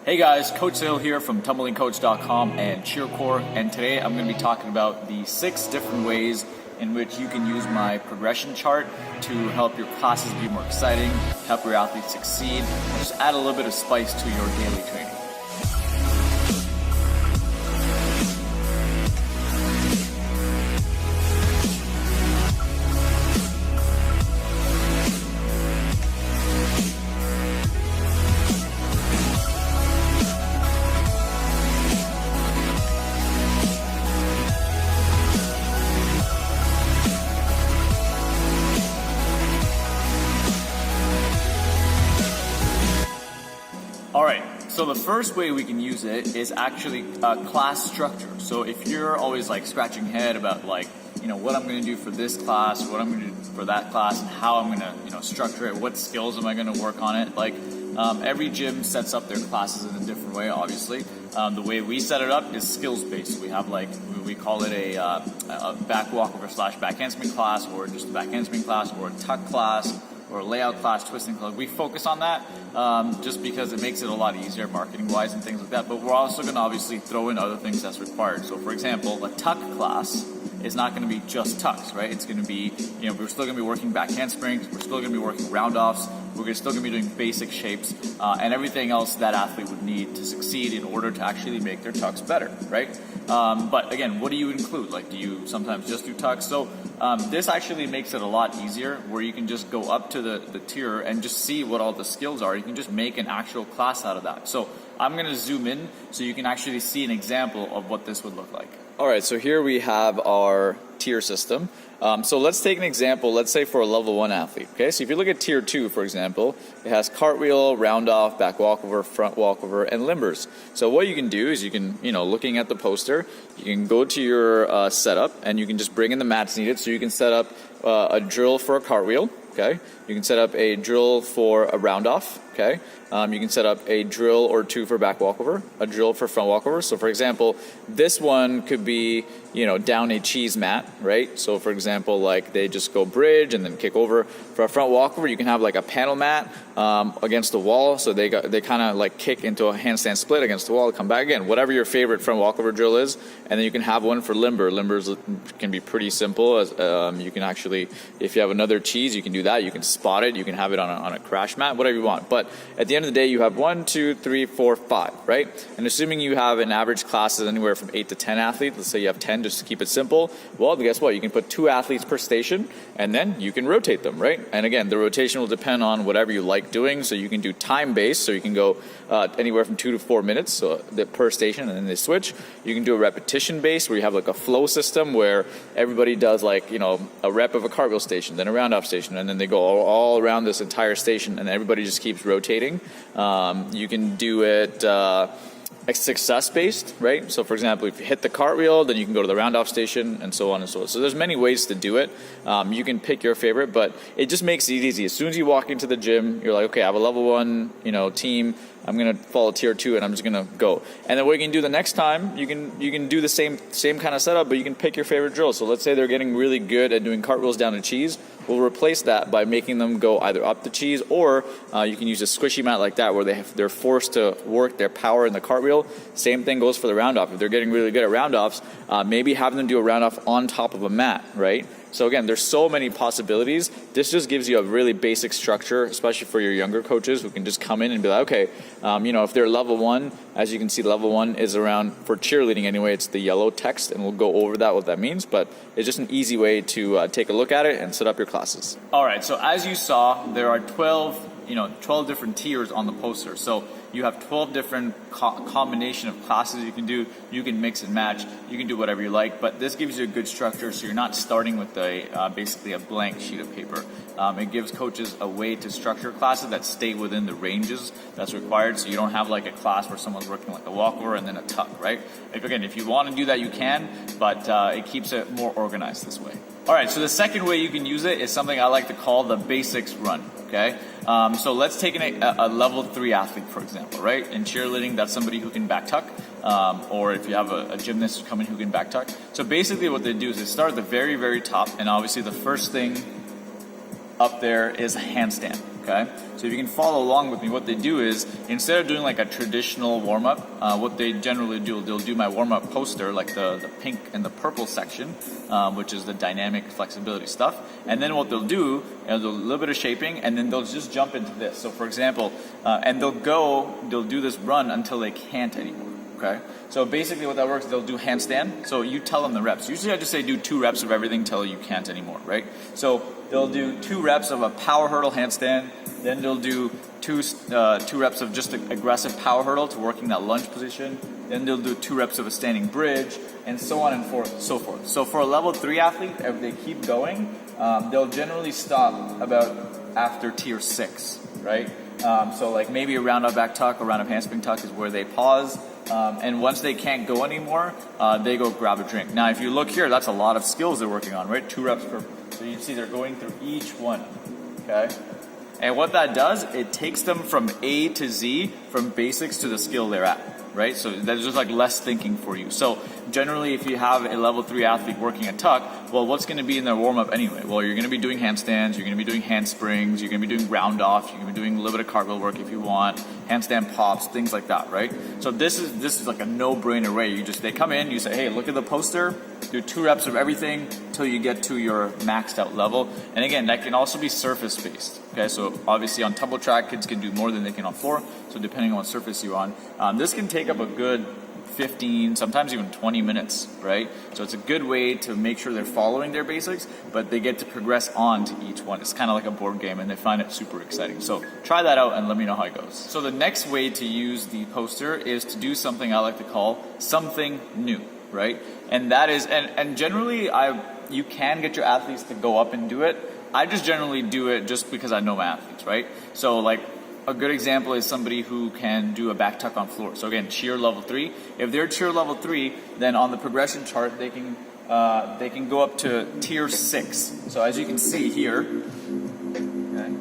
Hey guys, Coach Sale here from TumblingCoach.com and CheerCore, and today I'm going to be talking about the 6 different ways in which you can use my progression chart to help your classes be more exciting, help your athletes succeed, and just add a little bit of spice to your daily training. Alright, so the first way we can use it is actually class structure. So if you're always like scratching head about like, what I'm going to do for this class, what I'm going to do for that class, and how I'm going to, structure it, what skills am I going to work on it, like every gym sets up their classes in a different way, obviously. The way we set it up is skills based. We have we call it a back walkover / back handspring class, or just a back handspring class, or a tuck class, or a layout class, twisting class. We focus on that just because it makes it a lot easier marketing wise and things like that, but we're also going to obviously throw in other things that's required. So for example, a tuck class is not going to be just tucks, right? It's going to be, we're still going to be working back handsprings, we're still going to be working round offs, we're still going to be doing basic shapes and everything else that athlete would need to succeed in order to actually make their tucks better, right? But again, what do you include? Like, do you sometimes just do tucks? So this actually makes it a lot easier, where you can just go up to the tier and just see what all the skills are. You can just make an actual class out of that. So I'm going to zoom in so you can actually see an example of what this would look like. All right, so here we have our tier system. So let's take an example, let's say for a level 1 athlete. Okay, so if you look at tier 2, for example, it has cartwheel, round off, back walkover, front walkover, and limbers. So what you can do is you can, looking at the poster, you can go to your setup and you can just bring in the mats needed. So you can set up a drill for a cartwheel. Okay, you can set up a drill for a round off. Okay, you can set up a drill or 2 for back walkover, a drill for front walkover. So for example, this one could be, down a cheese mat, right? So for example, like they just go bridge and then kick over. For a front walkover, you can have like a panel mat against the wall. So they kind of like kick into a handstand split against the wall, come back again, whatever your favorite front walkover drill is. And then you can have one for limber. Limbers can be pretty simple. As you can actually, if you have another cheese, you can do that. You can spot it. You can have it on a crash mat, whatever you want. But at the end of the day, you have 1, 2, 3, 4, 5, right? And assuming you have an average class of anywhere from 8 to 10 athletes, let's say you have 10, just to keep it simple, well, guess what? You can put 2 athletes per station, and then you can rotate them, right? And again, the rotation will depend on whatever you like doing. So you can do time-based, so you can go anywhere from 2 to 4 minutes so per station, and then they switch. You can do a repetition-based, where you have like a flow system where everybody does like, a rep of a cartwheel station, then a round-off station, and then they go all around this entire station, and everybody just keeps rotating. You can do it success-based, right? So for example, if you hit the cartwheel, then you can go to the round-off station, and so on and so on. So there's many ways to do it. You can pick your favorite, but it just makes it easy. As soon as you walk into the gym, you're like, okay, I have a level 1, team. I'm going to follow tier 2, and I'm just going to go. And then what you can do the next time, you can do the same kind of setup, but you can pick your favorite drill. So let's say they're getting really good at doing cartwheels down to cheese. We'll replace that by making them go either up the cheese, or you can use a squishy mat like that, where they're forced to work their power in the cartwheel. Same thing goes for the round off. If they're getting really good at round offs, maybe having them do a round off on top of a mat, right? So again, there's so many possibilities. This just gives you a really basic structure, especially for your younger coaches who can just come in and be like, okay, if they're level 1, as you can see, level 1 is around, for cheerleading anyway, it's the yellow text, and we'll go over that, what that means, but it's just an easy way to take a look at it and set up your classes. All right, so as you saw, there are 12 different tiers on the poster. So you have 12 different combination of classes you can do. You can mix and match. You can do whatever you like, but this gives you a good structure, so you're not starting with basically a blank sheet of paper. It gives coaches a way to structure classes that stay within the ranges that's required, so you don't have like a class where someone's working like a walkover and then a tuck, right? If you want to do that, you can, but it keeps it more organized this way. All right, so the second way you can use it is something I like to call the basics run, okay? So let's take a level 3 athlete, for example, right? In cheerleading, that's somebody who can back tuck, or if you have a gymnast come in who can back tuck. So basically what they do is they start at the very, very top, and obviously the first thing up there is a handstand, Okay, so if you can follow along with me, what they do is, instead of doing like a traditional warm-up, what they generally do, they'll do my warm-up poster, like the pink and the purple section, which is the dynamic flexibility stuff. And then what they'll do, they'll do a little bit of shaping, and then they'll just jump into this. So for example, and they'll do this run until they can't anymore. Okay, so basically what that works, they'll do handstand. So you tell them the reps. Usually I just say do 2 reps of everything till you can't anymore, right? So they'll do 2 reps of a power hurdle handstand. Then they'll do two reps of just an aggressive power hurdle to working that lunge position. Then they'll do 2 reps of a standing bridge, and so on and so forth. So for a level 3 athlete, if they keep going, they'll generally stop about after tier 6, right? So like maybe a round up back tuck, a round up handspring tuck is where they pause. And once they can't go anymore, they go grab a drink. Now, if you look here, that's a lot of skills they're working on, right? 2 reps per. So you can see they're going through each one, okay? And what that does, it takes them from A to Z, from basics to the skill they're at, right? So there's just like less thinking for you. So generally, if you have a level 3 athlete working a tuck, well, what's going to be in their warm-up anyway? Well, you're going to be doing handstands, you're going to be doing handsprings, you're going to be doing round off, you're going to be doing a little bit of cartwheel work if you want, handstand pops, things like that, right? So this is like a no-brainer way. They come in, you say, hey, look at the poster, do 2 reps of everything till you get to your maxed out level. And again, that can also be surface based. Okay, so obviously on tumble track, kids can do more than they can on floor. So depending on what surface you're on, this can take up a good 15, sometimes even 20 minutes, right? So it's a good way to make sure they're following their basics, but they get to progress on to each one. It's kind of like a board game, and they find it super exciting. So try that out and let me know how it goes. So the next way to use the poster is to do something I like to call something new, right? And that is, and generally you can get your athletes to go up and do it. I just generally do it just because I know my athletes, right? So like, a good example is somebody who can do a back tuck on floor. So again, cheer level 3. If they're cheer level 3, then on the progression chart, they can go up to tier 6. So as you can see here, okay,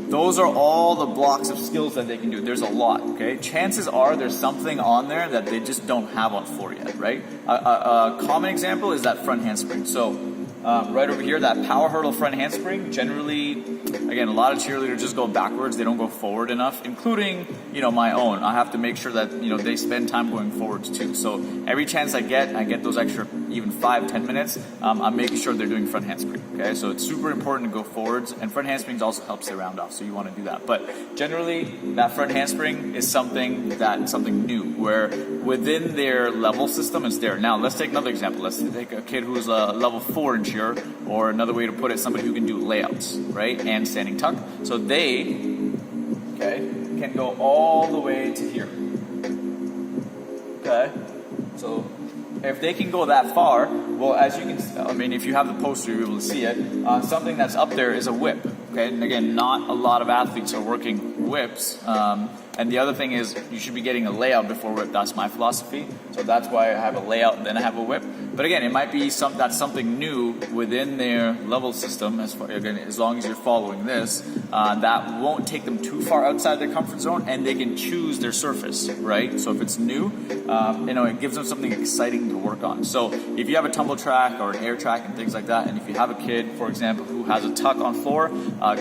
those are all the blocks of skills that they can do. There's a lot, okay? Chances are there's something on there that they just don't have on floor yet, right? A common example is that front handspring. So right over here, that power hurdle front handspring, generally, again, a lot of cheerleaders just go backwards. They don't go forward enough, including, my own. I have to make sure that, they spend time going forwards too. So every chance I get those extra even 5-10 minutes, I'm making sure they're doing front handspring, okay? So it's super important to go forwards, and front handsprings also helps the round off, so you want to do that. But generally, that front handspring is something new, where within their level system, it's there. Now, let's take another example. Let's take a kid who's a level 4 in cheer, or another way to put it, somebody who can do layouts, right, and standing tuck. So they, can go all the way to here, okay? So if they can go that far, well, as you can, if you have the poster, you're able to see it. Something that's up there is a whip, okay? And again, not a lot of athletes are working whips. And the other thing is, you should be getting a layout before whip. That's my philosophy. So that's why I have a layout and then I have a whip. But again, it might be that's something new within their level system. As long as you're following this, that won't take them too far outside their comfort zone, and they can choose their surface, right? So if it's new, it gives them something exciting to work on. So if you have a tumble track or an air track and things like that, and if you have a kid, for example, who has a tuck on floor,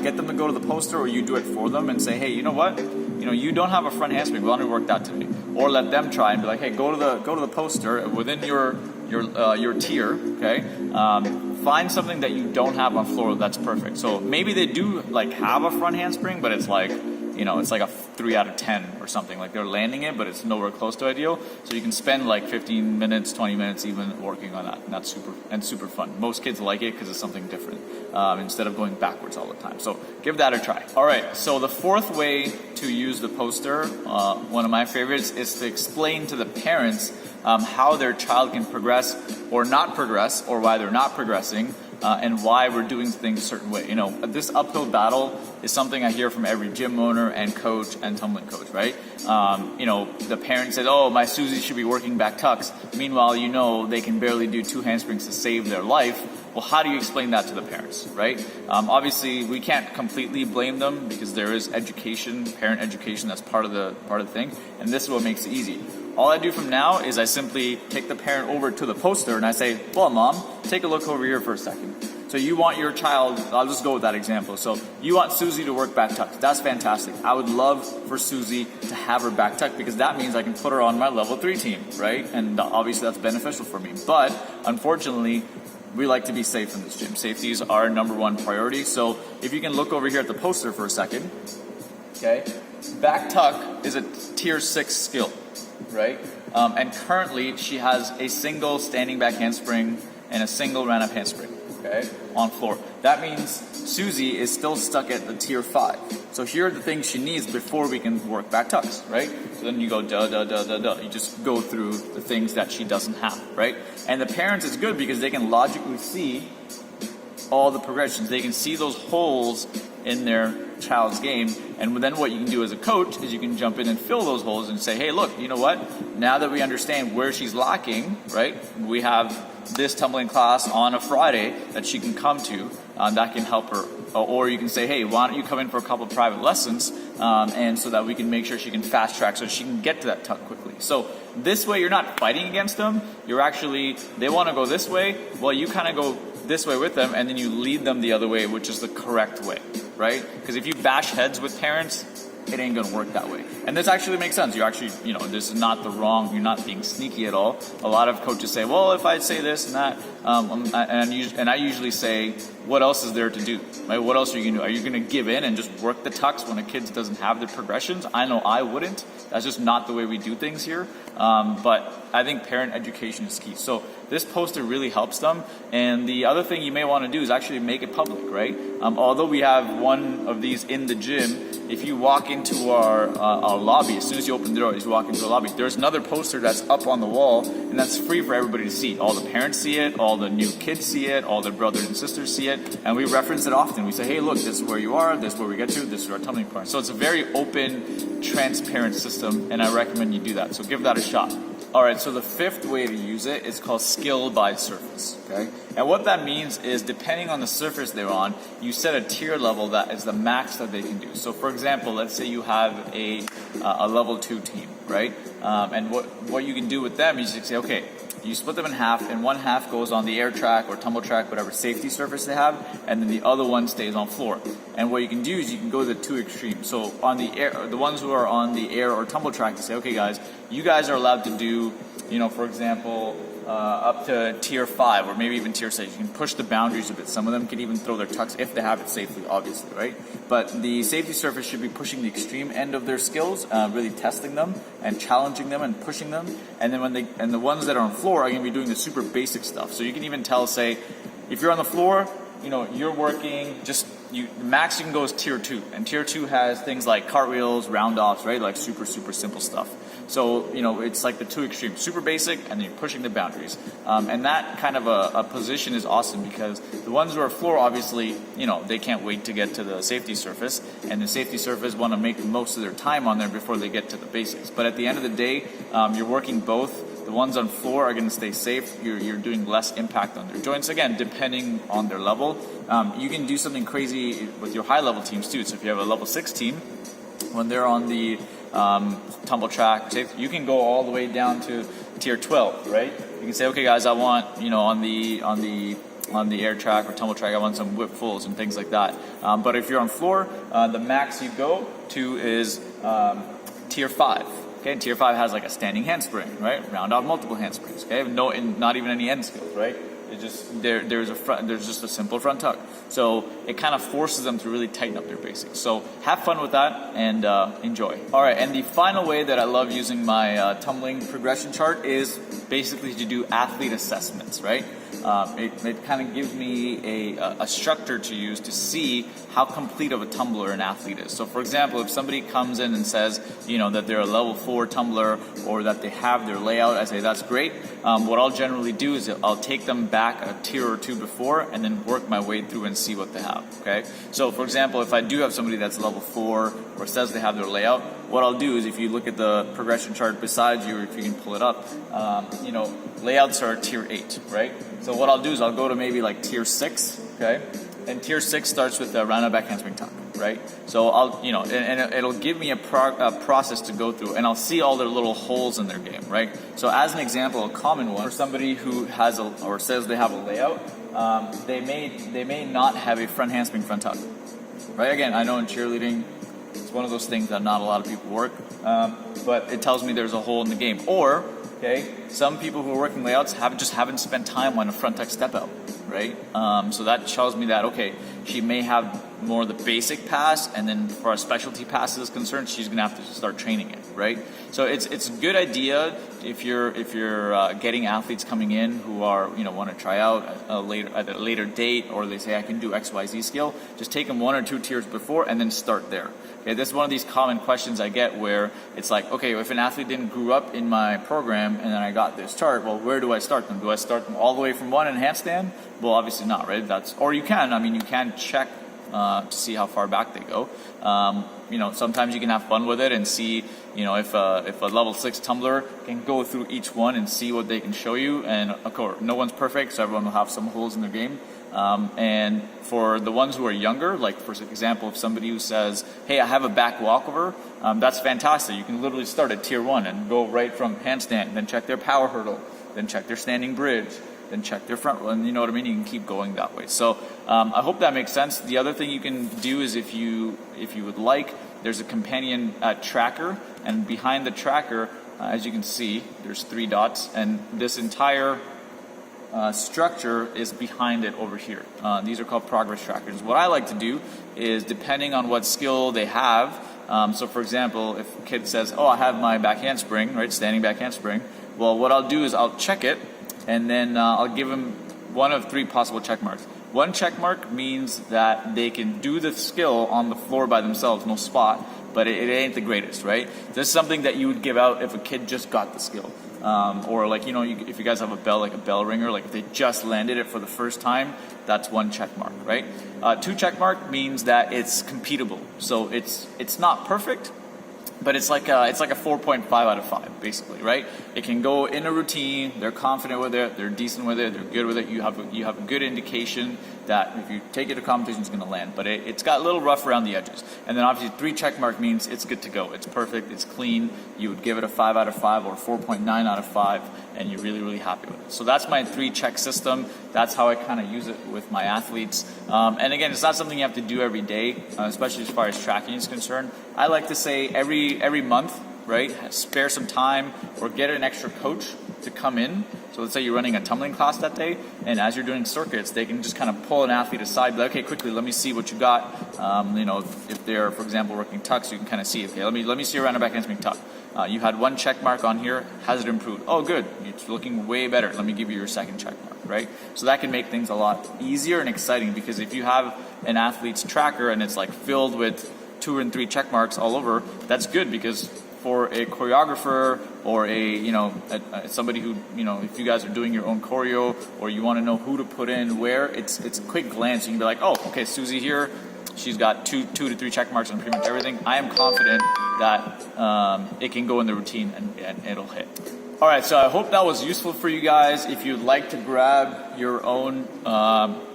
get them to go to the poster, or you do it for them and say, hey, you know what? You don't have a front handspring. Why don't we work that today? Or let them try and be like, hey, go to the poster within your tier, okay? Find something that you don't have on floor that's perfect. So maybe they do have a front handspring, but it's it's like a 3 out of 10 or something. Like they're landing it, but it's nowhere close to ideal. So you can spend 15 minutes, 20 minutes even working on that. And that's super fun. Most kids like it because it's something different instead of going backwards all the time. So give that a try. All right, so the fourth way to use the poster, one of my favorites, is to explain to the parents how their child can progress or not progress, or why they're not progressing, and why we're doing things a certain way. This uphill battle is something I hear from every gym owner and coach and tumbling coach, right? The parent says, oh, my Susie should be working back tucks. Meanwhile, they can barely do 2 handsprings to save their life. Well, how do you explain that to the parents, right? Obviously, we can't completely blame them because there is education, parent education, that's part of the thing, and this is what makes it easy. All I do from now is I simply take the parent over to the poster and I say, well, Mom, take a look over here for a second. So you want your child, I'll just go with that example. So you want Susie to work back tuck. That's fantastic. I would love for Susie to have her back tuck because that means I can put her on my level 3 team, right? And obviously that's beneficial for me. But unfortunately, we like to be safe in this gym. Safety is our number one priority. So if you can look over here at the poster for a second, okay? Back tuck is a tier 6 skill, right? And currently she has a single standing back handspring and a single round up handspring, okay, on floor. That means Susie is still stuck at the tier 5. So here are the things she needs before we can work back tucks, right? So then you go You just go through the things that she doesn't have, right? And the parents is good because they can logically see all the progressions. They can see those holes in their child's game, and then what you can do as a coach is you can jump in and fill those holes and say, hey, look, you know what? Now that we understand where she's lacking, right? We have this tumbling class on a Friday that she can come to that can help her. Or you can say, hey, why don't you come in for a couple of private lessons, and so that we can make sure she can fast track so she can get to that tuck quickly. So this way you're not fighting against them. You're actually, they want to go this way, well, you kind of go this way with them, and then you lead them the other way, which is the correct way, right? Because if you bash heads with parents, it ain't gonna work that way. And this actually makes sense. You actually, this is not the wrong, you're not being sneaky at all. A lot of coaches say, well, if I say this and that, and I usually say, what else is there to do, right? What else are you gonna do? Are you gonna give in and just work the tucks when a kid doesn't have the progressions? I know I wouldn't. That's just not the way we do things here. But I think parent education is key. So this poster really helps them. And the other thing you may want to do is actually make it public, right? Although we have one of these in the gym, if you walk into our lobby, as soon as you open the door, you walk into the lobby, there's another poster that's up on the wall, and that's free for everybody to see. All the parents see it, all the new kids see it, all their brothers and sisters see it, and we reference it often. We say, hey, look, this is where you are, this is where we get to, this is our tumbling part. So it's a very open, transparent system, and I recommend you do that. So give that a shot. All right, so the fifth way to use it is called skill by surface, okay? And what that means is depending on the surface they're on, you set a tier level that is the max that they can do. So for example, let's say you have a level 2 team, right? And what you can do with them is you say, okay, you split them in half, and one half goes on the air track or tumble track, whatever safety surface they have, and then the other one stays on floor. And what you can do is you can go to the 2 extremes. So on the air, the ones who are on the air or tumble track, to say, okay, guys, you guys are allowed to do, for example, up to tier 5 or maybe even tier 6. You can push the boundaries a bit. Some of them can even throw their tucks if they have it safely, obviously, right? But the safety surface should be pushing the extreme end of their skills, really testing them and challenging them and pushing them. And then the ones that are on floor are going to be doing the super basic stuff. So you can even tell, say, if you're on the floor, you're working the max you can go is tier 2, and tier 2 has things like cartwheels, round offs, right? Like super simple stuff. So it's like the 2 extremes, super basic, and then you're pushing the boundaries. And that kind of a position is awesome because the ones who are floor, obviously, they can't wait to get to the safety surface, and the safety surface want to make the most of their time on there before they get to the basics. But at the end of the day, you're working both. The ones on floor are going to stay safe. You're doing less impact on their joints, again, depending on their level. You can do something crazy with your high-level teams, too. So if you have a level 6 team, when they're on the tumble track, you can go all the way down to tier 12, right? You can say, okay, guys, I want, on the air track or tumble track, I want some whip fulls and things like that. But if you're on floor, the max you go to is tier 5. Okay, tier 5 has like a standing handspring, right? Round off multiple handsprings. Okay, not even any end skills, right? It just there's just a simple front tuck. So it kind of forces them to really tighten up their basics. So have fun with that and enjoy. All right, and the final way that I love using my tumbling progression chart is basically to do athlete assessments, right? It kind of gives me a structure to use to see how complete of a tumbler an athlete is. So for example, if somebody comes in and says, that they're a level 4 tumbler or that they have their layout, I say that's great. What I'll generally do is I'll take them back a tier or 2 before and then work my way through and see what they have, okay? So for example, if I do have somebody that's level 4 or says they have their layout, what I'll do is if you look at the progression chart beside you, or if you can pull it up, layouts are tier 8, right? So what I'll do is I'll go to maybe like tier 6, okay? And tier 6 starts with the round up back handspring tuck. right? So I'll, and it'll give me a process to go through, and I'll see all their little holes in their game, right? So as an example, a common one for somebody who has or says they have a layout, they may not have a front handspring front tuck, right? Again, I know in cheerleading, it's one of those things that not a lot of people work, but it tells me there's a hole in the game. Or, okay, some people who are working layouts haven't spent time on a front tuck step out, right? So that tells me that, okay, she may have more of the basic pass, and then for our specialty passes is concerned, she's gonna have to start training it, right? So it's a good idea if you're getting athletes coming in who are want to try out at a later date, or they say I can do XYZ skill. Just take them 1 or 2 tiers before and then start there. Okay, this is one of these common questions I get where it's like, okay, if an athlete didn't grow up in my program and then I got this chart, well, where do I start them? Do I start them all the way from 1 in handstand? Well, obviously not, right? Or you can. I mean, you can check to see how far back they go. Sometimes you can have fun with it and see, if a level 6 tumbler can go through each one and see what they can show you. And of course, no one's perfect, so everyone will have some holes in their game. And for the ones who are younger, like for example, if somebody who says, hey, I have a back walkover, that's fantastic. You can literally start at tier 1 and go right from handstand, then check their power hurdle, then check their standing bridge, then check their front run. You know what I mean? You can keep going that way. So I hope that makes sense. The other thing you can do is if you would like, there's a companion tracker, and behind the tracker, as you can see, there's 3 dots, and this entire structure is behind it over here. These are called progress trackers. What I like to do is, depending on what skill they have, so for example, if a kid says, oh, I have my back handspring, right, standing back handspring, well, what I'll do is I'll check it, and then I'll give them 1 of 3 possible check marks. 1 check mark means that they can do the skill on the floor by themselves, no spot, but it ain't the greatest, right? This is something that you would give out if a kid just got the skill. Or like, if you guys have a bell, like a bell ringer, like if they just landed it for the first time, that's 1 check mark, right? 2 check mark means that it's competable. So it's not perfect, but it's like a 4.5 out of 5, basically, right? It can go in a routine. They're confident with it. They're decent with it. They're good with it. You have a good indication that if you take it to competition, it's going to land. But it's got a little rough around the edges. And then obviously 3 check mark means it's good to go. It's perfect. It's clean. You would give it a 5 out of 5 or 4.9 out of 5, and you're really, really happy with it. So that's my 3 check system. That's how I kind of use it with my athletes. And again, it's not something you have to do every day, especially as far as tracking is concerned. I like to say every month, right? Spare some time or get an extra coach to come in. So let's say you're running a tumbling class that day, and as you're doing circuits, they can just kind of pull an athlete aside, be like, okay, quickly, let me see what you got. If they're, for example, working tucks, you can kind of see, okay, let me see your round back handspring tuck. You had 1 check mark on here. Has it improved? Oh, good. It's looking way better. Let me give you your 2nd check mark, right? So that can make things a lot easier and exciting, because if you have an athlete's tracker and it's like filled with 2 and 3 check marks all over, that's good, because for a choreographer or somebody who, if you guys are doing your own choreo or you want to know who to put in where, it's a quick glance. You can be like, oh, okay, Susie here, she's got 2 to 3 check marks on pretty much everything. I am confident that it can go in the routine and it'll hit. All right, so I hope that was useful for you guys. If you'd like to grab your own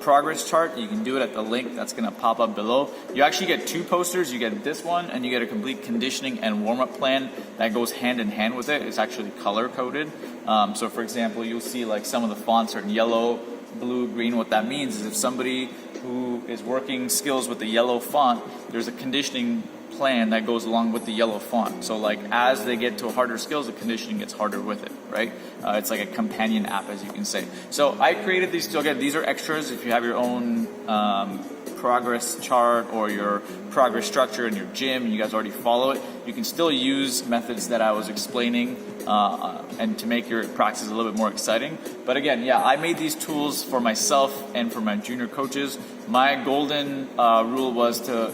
progress chart, you can do it at the link that's going to pop up below. You actually get 2 posters. You get this one, and you get a complete conditioning and warm-up plan that goes hand in hand with it. It's actually color-coded. So, for example, you'll see like some of the fonts are in yellow, blue, green. What that means is if somebody who is working skills with the yellow font, there's a conditioning plan that goes along with the yellow font. So like as they get to harder skills, the conditioning gets harder with it, right? It's like a companion app, as you can say. So I created these. So again, these are extras. If you have your own progress chart or your progress structure in your gym and you guys already follow it, you can still use methods that I was explaining and to make your practice a little bit more exciting. But again, yeah, I made these tools for myself and for my junior coaches. My golden rule was to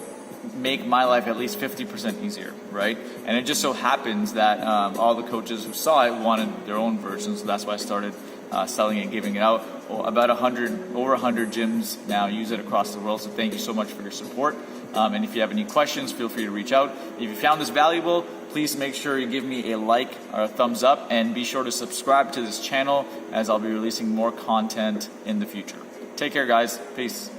make my life at least 50% easier, right? And it just so happens that all the coaches who saw it wanted their own version, so that's why I started selling it and giving it out. Over 100 gyms now use it across the world, so thank you so much for your support. And if you have any questions, feel free to reach out. If you found this valuable, please make sure you give me a like or a thumbs up, and be sure to subscribe to this channel as I'll be releasing more content in the future. Take care, guys. Peace.